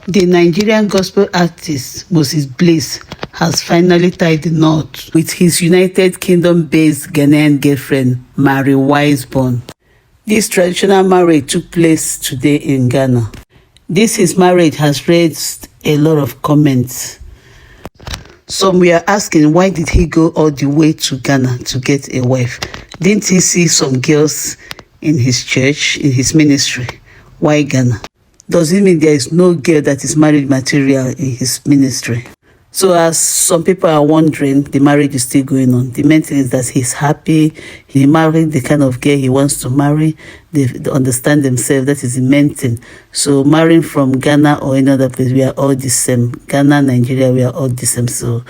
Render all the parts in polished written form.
The Nigerian gospel artist Moses Bliss has finally tied the knot with his United Kingdom-based Ghanaian girlfriend, Mary Wiseborn. This traditional marriage took place today in Ghana. His marriage has raised a lot of comments. Some were asking, why did he go all the way to Ghana to get a wife? Didn't he see some girls in his church, in his ministry? Why Ghana? Does it mean there is no girl that is married material in his ministry? So as some people are wondering, the marriage is still going on. The main thing is that he's happy. He married the kind of girl he wants to marry. They understand themselves. That is the main thing. So marrying from Ghana or any other place, we are all the same. Ghana, Nigeria, we are all the same. So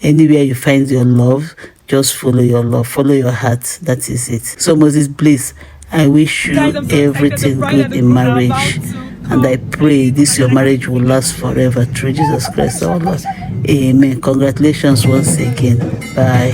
anywhere you find your love, just follow your love, follow your heart. That is it. So Moses Bliss, I wish you everything good in marriage. And I pray this your marriage will last forever through Jesus Christ our Lord. Amen. Congratulations once again. Bye.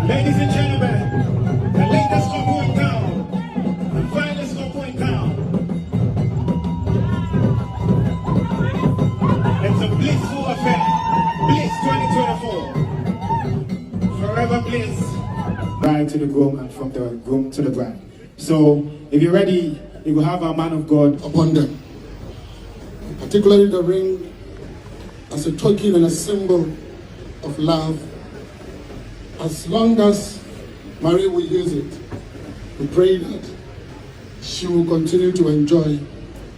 Ladies and gentlemen, the latest are going down, the finest are going down. It's a blissful affair. Bliss 2024. Forever Bliss. Bride to the groom and from the groom to the bride. So, if you're ready, you will have our man of God upon them. Particularly the ring as a token and a symbol of love. As long as Mary will use it, we pray that she will continue to enjoy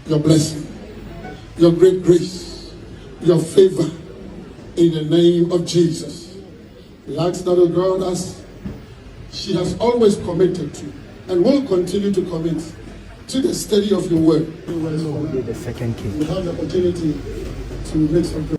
your blessing, your great grace, your favor, in the name of Jesus. We ask that, O God, as she has always committed to and will continue to commit to the study of your word. We will be the second king. We have the opportunity to make some prayer.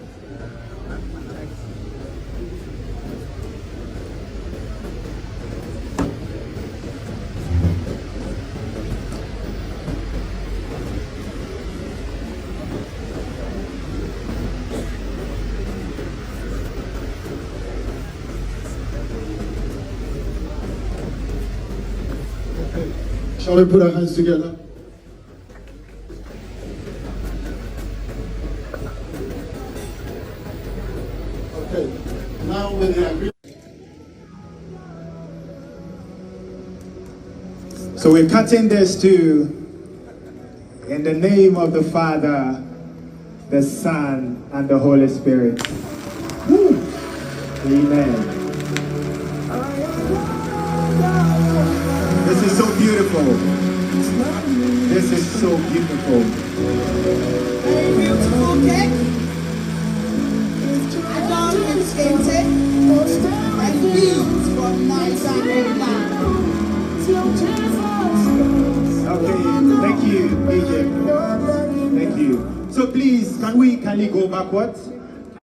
Shall we put our hands together? Okay, now with the agreement. So we're cutting this to, in the name of the Father, the Son, and the Holy Spirit. Woo. Amen. This is so beautiful. This is so beautiful. Very beautiful cake. Adorned with kente and beads from Nigeria. Okay, thank you, Egypt. Thank you. So please, can we go backwards?